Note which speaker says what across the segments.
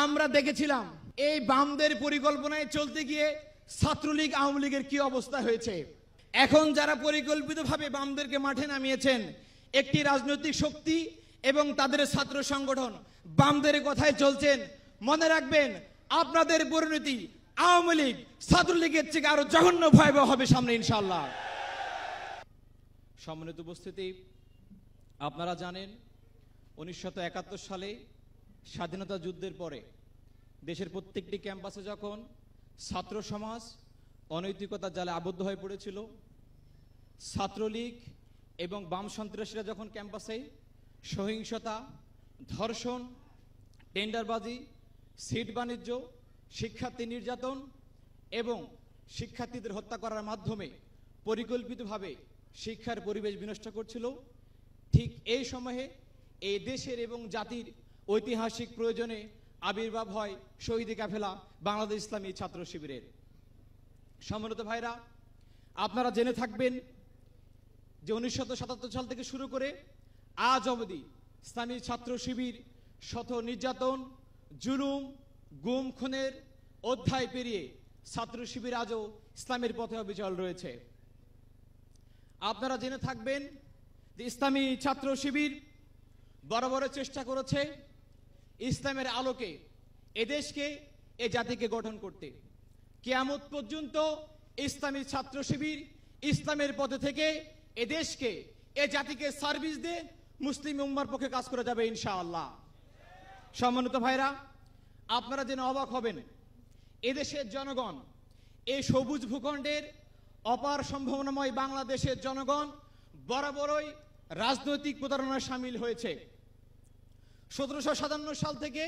Speaker 1: আমরা দেখেছিলাম এই বামদের পরিকল্পনায় চলতে গিয়ে ছাত্রলীগ আওয়ামী লীগের কি অবস্থা হয়েছে। এখন যারা পরিকল্পিতভাবে বামদেরকে মাঠে নামিয়েছেন, একটি রাজনৈতিক শক্তি এবং তাদের ছাত্র সংগঠন বামদের কথায় চলছেন, মনে রাখবেন আপনাদের পরিণতি আওয়ামী লীগ ছাত্রলীগের থেকে আরো জঘন্য ভয়াবহ হবে সামনে ইনশাআল্লাহ। সম্মানিত উপস্থিতি, আপনারা জানেন 1971 সালে স্বাধীনতা যুদ্ধের পরে দেশের প্রত্যেকটি ক্যাম্পাসে যখন ছাত্র সমাজ অনৈতিকতার জালে আবদ্ধ হয়ে পড়েছিল, ছাত্রলীগ এবং বাম সন্ত্রাসীরা যখন ক্যাম্পাসে সহিংসতা, ধর্ষণ, টেন্ডারবাজি, সিট বাণিজ্য, শিক্ষার্থী নির্যাতন এবং শিক্ষার্থীদের হত্যা করার মাধ্যমে পরিকল্পিতভাবে শিক্ষার পরিবেশ বিনষ্ট করছিল, ঠিক এই সময়ে এই দেশের এবং জাতির ঐতিহাসিক প্রয়োজনে আবির্ভাব হয় শহীদ কাফেলা বাংলাদেশ ইসলামী ছাত্র শিবিরের। সম্মানিত ভাইরা, আপনারা জেনে থাকবেন যে 1977 সাল থেকে শুরু করে আজ অবধি ইসলামী ছাত্র শিবির শত নির্যাতন, জুলুম, গুম খুনের অধ্যায় পেরিয়ে ছাত্র শিবির আজও ইসলামের পথে অবিচল রয়েছে। আপনারা জেনে থাকবেন যে ইসলামী ছাত্র শিবির বরাবর চেষ্টা করেছে ইসলামের আলোকে এদেশকে, এ জাতিকে গঠন করতে। কিয়ামত পর্যন্ত ইসলামী ছাত্র শিবির ইসলামের পথে থেকে এদেশকে, এ জাতিকে সার্ভিস দিয়ে মুসলিম উম্মার পক্ষে কাজ করে যাবে ইনশাআল্লাহ। সম্মানিত ভাইরা, আপনারা জেনে অবাক হবেন এদেশের জনগণ, এই সবুজ ভূখণ্ডের অপার সম্ভাবনাময় বাংলাদেশের জনগণ বরাবরই রাজনৈতিক প্রতারণায় সামিল হয়েছে। 1757 সাল থেকে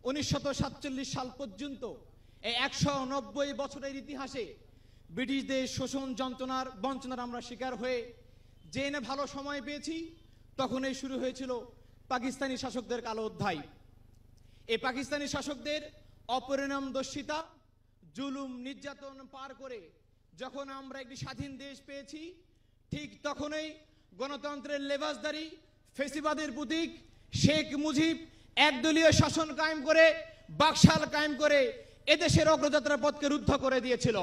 Speaker 1: 1947 সাল পর্যন্ত এই 190 বছরের ইতিহাসে ব্রিটিশদের শোষণ, যন্ত্রণার, বঞ্চনার আমরা শিকার হয়ে জেনে ভালো সময় পেয়েছি, তখনই শুরু হয়েছিল পাকিস্তানি শাসকদের কালো অধ্যায়। এই পাকিস্তানি শাসকদের অপরিণামদর্শিতা, জুলুম, নির্যাতন পার করে যখন আমরা একটি স্বাধীন দেশ পেয়েছি, ঠিক তখনই গণতন্ত্রের লেবাসদারি ফেসিবাদের প্রতীক শেখ মুজিব একদলীয় শাসন কায়েম করে, বাকশাল কায়েম করে এদেশের অগ্রযাত্রার পথকে রুদ্ধ করে দিয়েছিল।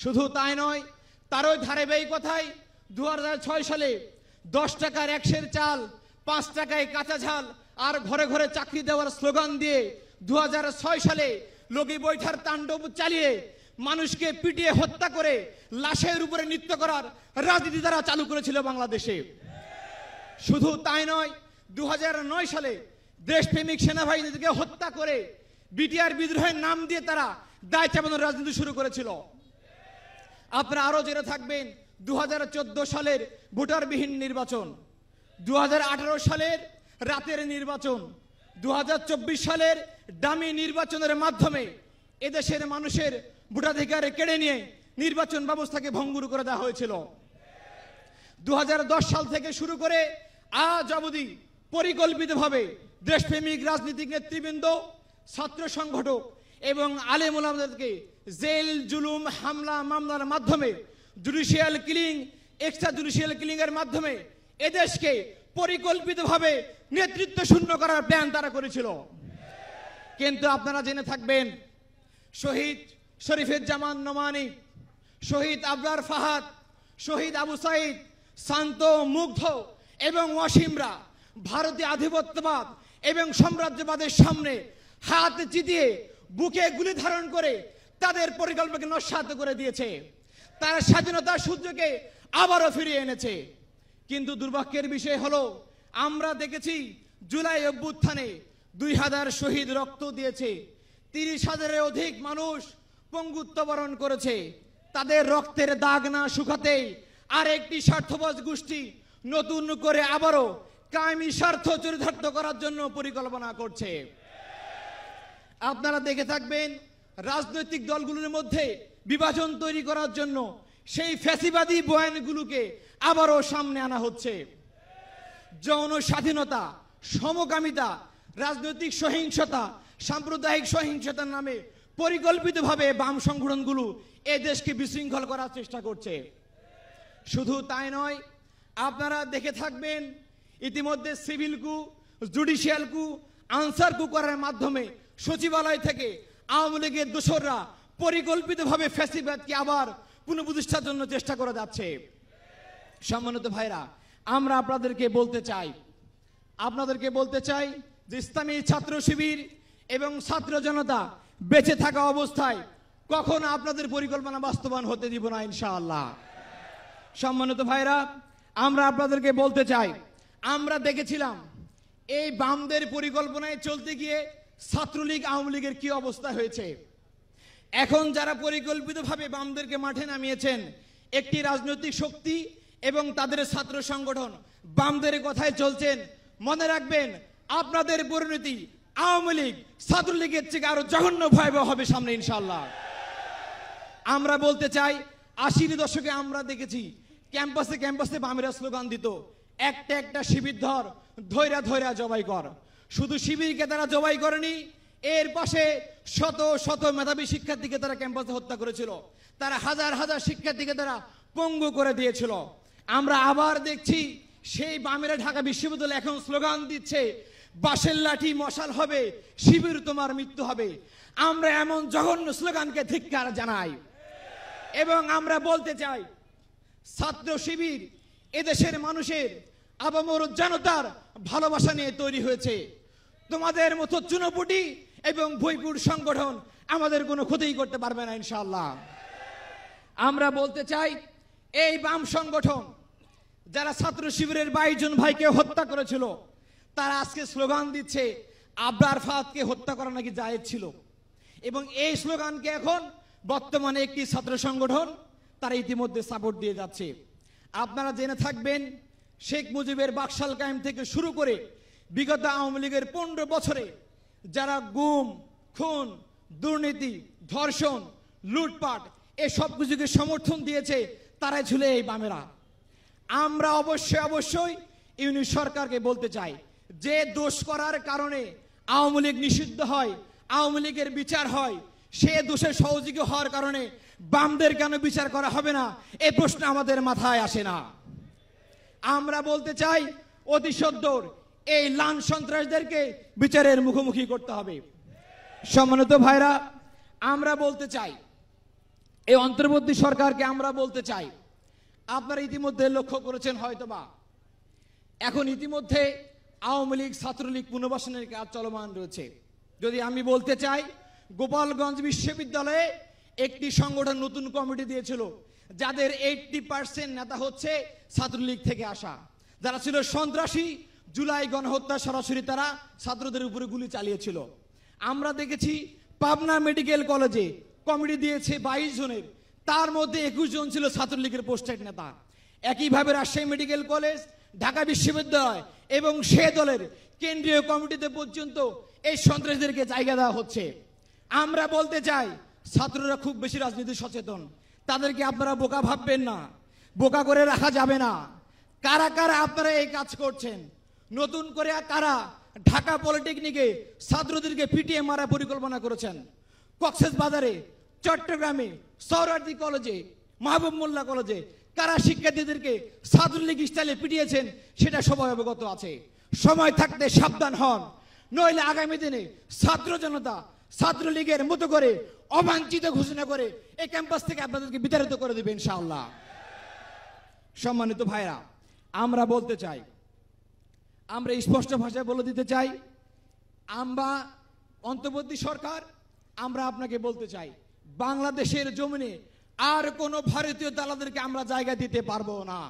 Speaker 1: শুধু তাই নয়, তারই ধারাবাহিকতায় 2006 সালে 10 টাকার 1 চাল, 5 টাকায় কাঁচা ঝাল আর ঘরে ঘরে চাকরি দেওয়ার স্লোগান দিয়ে 2006 সালে লগি বৈঠার তাণ্ডব চালিয়ে মানুষকে পিটিয়ে হত্যা করে লাশের উপরে নৃত্য করার রাজনীতি তারা চালু করেছিল বাংলাদেশে। শুধু তাই নয়, 2009 সালে দেশপ্রেমিক সেনাবাহিনীকে হত্যা করে বিটিআর বিদ্রোহের নাম দিয়ে তারা দায় চাপানোর রাজনীতি শুরু করেছিল। আপনারা আরো জেনে থাকবেন 2014 সালের ভোটারবিহীন নির্বাচন, 2018 সালের রাতের নির্বাচন, 2024 সালের ডামি নির্বাচনের মাধ্যমে এদেশের মানুষের ভোটাধিকার কেড়ে নিয়ে নির্বাচন ব্যবস্থাকে ভঙ্গুর করে দেওয়া হয়েছিল। 2010 সাল থেকে শুরু করে আজ অবধি পরিকল্পিতভাবে দেশপ্রেমিক রাজনীতিক নেতৃবৃন্দ, ছাত্র সংগঠক এবং আলেম ওলামাদেরকে জেল, জুলুম, হামলা, মামলার মাধ্যমে judicial killing, extra judicial killing এর মাধ্যমে এদেশকে পরিকল্পিতভাবে নেতৃত্ব শূন্য করার প্ল্যান তারা করেছিল। কিন্তু আপনারা জেনে থাকবেন শহীদ শরীফুজ্জামান নোমানী, শহীদ আবরার ফাহাদ, শহীদ আবু সাইদ, শান্ত, মুগ্ধ এবং ওয়াসিমরা ভারতীয় আধিপত্যবাদ এবং সাম্রাজ্যবাদের সামনে হাত চিতিয়ে বুকে গুলি ধারণ করে তাদের পরিকল্পনাকে নস্যাৎ করে দিয়েছে। তারা স্বাধীনতার সূর্যকে আবারও ফিরিয়ে এনেছে। কিন্তু দুর্ভাগ্যের বিষয় হলো, আমরা দেখেছি জুলাই অভ্যুত্থানে 2000 শহীদ রক্ত দিয়েছে, 30,000-এর অধিক মানুষ পঙ্গুত্ব বরণ করেছে। তাদের রক্তের দাগ না শুকাতেই আর একটি স্বার্থবাজ গোষ্ঠী নতুন করে আবারও কায়েমি স্বার্থ চরিতার্থ করার জন্য পরিকল্পনা করছে। আপনারা দেখে থাকবেন রাজনৈতিক দলগুলোর মধ্যে বিভাজন তৈরি করার জন্য সেই ফ্যাসিবাদী বয়ানগুলোকে আবারও সামনে আনা হচ্ছে। যৌন স্বাধীনতা, সমকামিতা, রাজনৈতিক সহিংসতা, সাম্প্রদায়িক সহিংসতার নামে পরিকল্পিতভাবে বাম সংগঠনগুলো এ দেশকে বিশৃঙ্খল করার চেষ্টা করছে। শুধু তাই নয়, আপনারা দেখে থাকবেন ইতিমধ্যে সিভিল কু, জুডিশিয়াল কু আনসার কু করার মাধ্যমে সচিবালয় থেকে আওয়ামী লীগের দোসররা পরিকল্পিতভাবে ফ্যাসিবাদকে আবার পুনঃপ্রতিষ্ঠার জন্য চেষ্টা করে যাচ্ছে। সম্মানিত ভাইরা, আমরা আপনাদেরকে বলতে চাই যে ইসলামী ছাত্র শিবির এবং ছাত্র জনতা বেঁচে থাকা অবস্থায় কখনো আপনাদের পরিকল্পনা বাস্তবায়ন হতে দিব না ইনশাআল্লাহ। সম্মানিত ভাইরা, আমরা আপনাদেরকে বলতে চাই, আমরা দেখেছিলাম এই বামদের পরিকল্পনায় চলতে গিয়ে ছাত্রলীগ আওয়ামী লীগের কি অবস্থা হয়েছে। এখন যারা পরিকল্পিতভাবে বামদেরকে মাঠে নামিয়েছেন, একটি রাজনৈতিক শক্তি এবং তাদের ছাত্র সংগঠন বামদের কথায় চলছেন, মনে রাখবেন আপনাদের পরিণতি আওয়ামী লীগ ছাত্রলীগের থেকে আরো জঘন্য ভয়াবহ হবে সামনে ইনশাআল্লাহ। আমরা বলতে চাই, 80-এর দশকে আমরা দেখেছি ক্যাম্পাসে বামেরা স্লোগান দিত, একটা শিবির ধর, ধৈরা ধৈরা জবাই কর। শুধু শিবিরকে তারা জবাই করেনি, এর পাশে শত শত মেধাবী শিক্ষার্থীকে তারা ক্যাম্পাসে হত্যা করেছিল, তারা হাজার হাজার শিক্ষার্থীকে তারা পঙ্গু করে দিয়েছিল। আমরা আবার দেখছি সেই বামেরা ঢাকা বিশ্ববিদ্যালয়ে এখন স্লোগান দিচ্ছে, বাঁশের লাঠি মশাল হবে, শিবির তোমার মৃত্যু হবে। আমরা এমন জঘন্য স্লোগানকে ধিক্কার জানাই এবং আমরা বলতে চাই, ছাত্র শিবির এদেশের মানুষের আপামর জনতার ভালোবাসা নিয়ে তৈরি হয়েছে। তোমাদের মতো চুনোপুটি এবং ভৈপুর সংগঠন আমাদের কোনো ক্ষতি করতে পারবে না ইনশাআল্লাহ। আমরা বলতে চাই, এই বাম সংগঠন যারা ছাত্র শিবিরের 22 জন ভাইকে হত্যা করেছিল, তারা আজকে স্লোগান দিচ্ছে আবরার ফাহাদকে হত্যা করা নাকি জায়েজ ছিল, এবং এই স্লোগানকে এখন বর্তমানে একটি ছাত্র সংগঠন তারা ইতিমধ্যে সাপোর্ট দিয়ে যাচ্ছে। আপনারা জেনে থাকবেন, শেখ মুজিবের বাকশাল কায়েম থেকে শুরু করে বিগত আওয়ামী লীগের 15 বছরে যারা গুম, খুন, দুর্নীতি, ধর্ষণ, লুটপাট এসব কিছুকে সমর্থন দিয়েছে তারাই ছিল এই বামেরা। আমরা অবশ্যই ইউনিট সরকারকে বলতে চাই, যে দোষ করার কারণে আওয়ামী লীগ নিষিদ্ধ হয়, আওয়ামী লীগের বিচার হয়, সে দোষে সহযোগী হওয়ার কারণে বামদের কেন বিচার করা হবে না, এই প্রশ্ন আমাদের মাথায় আসে না। আমরা বলতে চাই, অতি সত্বর এই লান সন্ত্রাসীদেরকে বিচারের মুখোমুখি করতে হবে। সম্মানিত ভাইরা, আমরা বলতে চাই, এই অন্তর্বর্তী সরকারকে আমরা বলতে চাই, আপনারা ইতিমধ্যে লক্ষ্য করেছেন হয়তোবা, এখন ইতিমধ্যে আওয়ামী লীগ ছাত্রলীগ পুনর্বাসনের কাজ চলমান রয়েছে। যদি আমি বলতে চাই, গোপালগঞ্জ বিশ্ববিদ্যালয়ে একটি সংগঠন নতুন কমিটি দিয়েছিল, যাদের 80% নেতা হচ্ছে ছাত্রলীগ থেকে আসা, যারা ছিল সন্ত্রাসী। জুলাই গণহত্যা সরাসরি তারা ছাত্রদের উপরে গুলি চালিয়েছিল। আমরা দেখেছি পাবনা মেডিকেল কলেজে কমিটি দিয়েছে 22 জনের, তার মধ্যে 21 জন ছিল ছাত্রলীগের পোস্টেড নেতা। একইভাবে রাজশাহী মেডিকেল কলেজ, ঢাকা বিশ্ববিদ্যালয় এবং সে দলের কেন্দ্রীয় কমিটিতে পর্যন্ত এই সন্ত্রাসীদেরকে জায়গা দেওয়া হচ্ছে। আমরা বলতে চাই, ছাত্ররা খুব বেশি রাজনীতি সচেতন, তাদেরকে আপনারা বোকা ভাববেন না, বোকা করে রাখা যাবে না। কারা কারা আপনারা এই কাজ করছেন, নতুন করে কারা ঢাকা পলিটেকনিকে ছাত্রদেরকে পিটিয়ে মারা পরিকল্পনা করেছেন, কক্সবাজারে, চট্টগ্রামে, সৌরার্দি কলেজে, মাহবুব মোল্লা কলেজে কারা শিক্ষার্থীদেরকে ছাত্রলীগ স্টাইলে পিটিয়েছেন সেটা সবাই অবগত আছে। সময় থাকতে সাবধান হন, নইলে আগামী দিনে ছাত্র জনতা ছাত্রলীগের মতো করে অবাঞ্ছিত ঘোষণা করে এই ক্যাম্পাস থেকে আপনাদেরকে বিতাড়িত করে দেবে ইনশাআল্লাহ। সম্মানিত ভাইরা, আমরা বলতে চাই, আমরা স্পষ্ট ভাষায় বলে দিতে চাই, আমরা অন্তর্বর্তী সরকার, আমরা আপনাকে বলতে চাই, বাংলাদেশের জমিনে আর কোন ভারতীয় দালালদেরকে আমরা জায়গা দিতে পারবো না।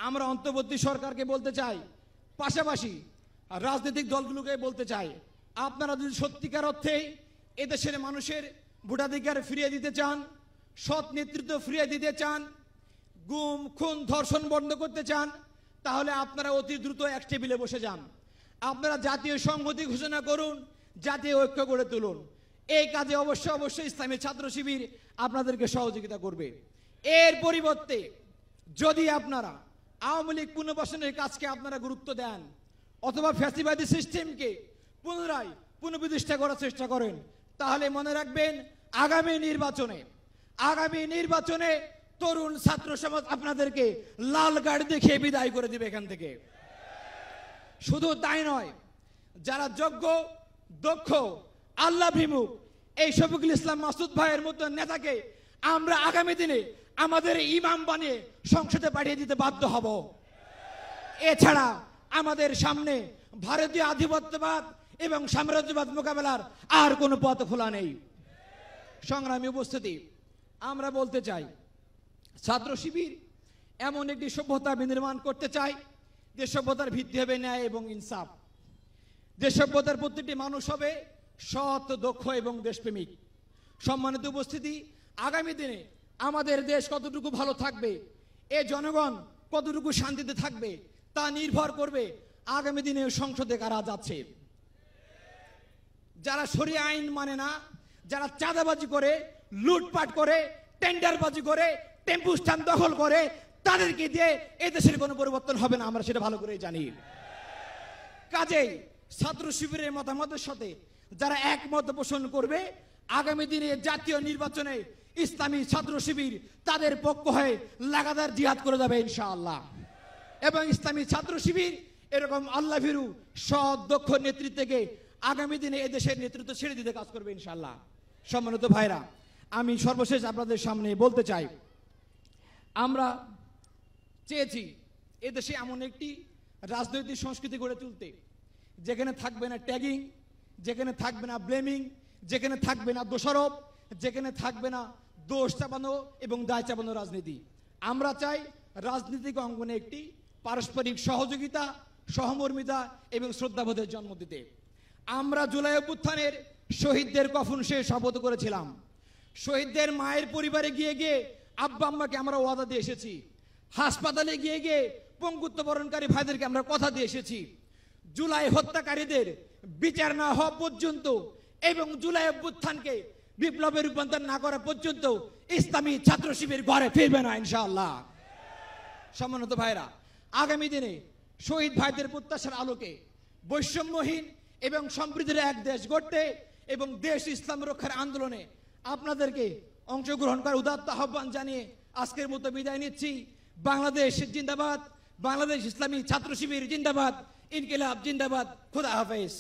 Speaker 1: আমরা অন্তর্বর্তী সরকারকে বলতে চাই, পাশাপাশি রাজনৈতিক দলগুলোকে বলতে চাই, আপনারা যদি সত্যিকার অর্থে এদেশের মানুষের ভোটাধিকার ফিরিয়ে দিতে চান, সৎ নেতৃত্ব ফিরিয়ে দিতে চান, গুম, খুন, ধর্ষণ বন্ধ করতে চান, তাহলে আপনারা অতি দ্রুত এক টেবিলে বসে যান। আপনারা জাতীয় সংহতি ঘোষণা করুন, জাতীয় ঐক্য গড়ে তুলুন। এই কাজে অবশ্যই ইসলামী ছাত্র শিবির আপনাদেরকে সহযোগিতা করবে। এর পরিবর্তে যদি আপনারা আওয়ামী লীগ পুনর্বাসনের কাজকে আপনারা গুরুত্ব দেন অথবা ফ্যাসিবাদী সিস্টেমকে পুনরায় পুনঃপ্রতিষ্ঠা করার চেষ্টা করেন, তাহলে মনে রাখবেন আগামী নির্বাচনে তরুণ ছাত্র সমাজ আপনাদেরকে লাল কার্ড দেখিয়ে বিদায় করে দিবে এখান থেকে। শুধু তাই নয়, যারা যোগ্য, দক্ষ, আল্লাহভিমুখ এই শফিকুল ইসলাম মাসুদ ভাইয়ের মতো নেতাকে আমরা আগামী দিনে আমাদের ইমাম বানিয়ে সংসদে পাঠিয়ে দিতে বাধ্য হব। এছাড়া আমাদের সামনে ভারতীয় আধিপত্যবাদ এবং সাম্রাজ্যবাদ মোকাবেলার আর কোনো পথ খোলা নেই। সংগ্রামী উপস্থিতি, আমরা বলতে চাই ছাত্র শিবির এমন একটি সভ্যতা বিনির্মাণ করতে চাই যে সভ্যতার ভিত্তি হবে ন্যায় এবং ইনসাফ, যে সভ্যতার প্রত্যেকটি মানুষ হবে সৎ, দক্ষ এবং দেশপ্রেমিক। সম্মানিত উপস্থিতি, আগামী দিনে আমাদের দেশ কতটুকু ভালো থাকবে, এ জনগণ কতটুকু শান্তিতে থাকবে তা নির্ভর করবে আগামী দিনে সংসদে কারা যাচ্ছে। যারা শরিয়া আইন মানে না, যারা চাঁদাবাজি করে, লুটপাট করে, টেন্ডারবাজি করে, টেম্পু স্ট্যান্ড দখল করে, তাদেরকে দিয়ে এই দেশের কোনো পরিবর্তন হবে না, আমরা সেটা ভালো করে জানি। কাজেই ছাত্র শিবিরের মতামতের সাথে যারা একমত পোষণ করবে, আগামী দিনে জাতীয় নির্বাচনে ইসলামী ছাত্র শিবির তাদের পক্ষ হয়ে লাগাতার জিহাদ করে যাবে ইনশাআল্লাহ। এবং ইসলামী ছাত্র শিবির এরকম আল্লাহ ভীরু সৎ, দক্ষ নেতৃত্বকে আগামী দিনে এদেশের নেতৃত্ব ছেড়ে দিতে কাজ করবে ইনশাআল্লাহ। সম্মানিত ভাইরা, আমি সর্বশেষ আপনাদের সামনে বলতে চাই, আমরা চেয়েছি এদেশে এমন একটি রাজনৈতিক সংস্কৃতি গড়ে তুলতে যেখানে থাকবে না ট্যাগিং, যেখানে থাকবে না ব্লেমিং, যেখানে থাকবে না দোষারোপ, যেখানে থাকবে না দোষ চাপানো এবং দায় চাপানো রাজনীতি। আমরা চাই রাজনৈতিক অঙ্গনে একটি পারস্পরিক সহযোগিতা, সহমর্মিতা এবং শ্রদ্ধাবোধের জন্ম দিতে। আমরা জুলাই অভ্যুত্থানের শহীদদের কফন শেষ শপথ করেছিলাম। শহীদদের মায়ের পরিবারে গিয়ে গিয়ে আব্বা আম্মাকে আমরা ওয়াদা দিয়ে এসেছি। হাসপাতালে গিয়ে গিয়ে পঙ্গুত্ব বরণকারী ভাইদেরকে আমরা কথা দিয়ে এসেছি। জুলাই হত্যাকারীদের বিচার না হওয়া পর্যন্ত এবং জুলাই অভ্যুত্থানকে বিপ্লবে রূপান্তর না করা পর্যন্ত ইসলামী ছাত্র শিবির ঘরে ফিরবে না ইনশাআল্লাহ। সম্মানিত ভাইরা, আগামী দিনে শহীদ ভাইদের প্রত্যাশার আলোকে বৈষম্যহীন এবং সমৃদ্ধির এক দেশ গড়তে এবং দেশ ইসলাম রক্ষার আন্দোলনে আপনাদেরকে অংশগ্রহণ করার উদাত্ত আহ্বান জানিয়ে আজকের মতো বিদায় নিচ্ছি। বাংলাদেশ জিন্দাবাদ, বাংলাদেশ ইসলামী ছাত্র শিবির জিন্দাবাদ, ইনকিলাব জিন্দাবাদ, খুদা হাফেজ।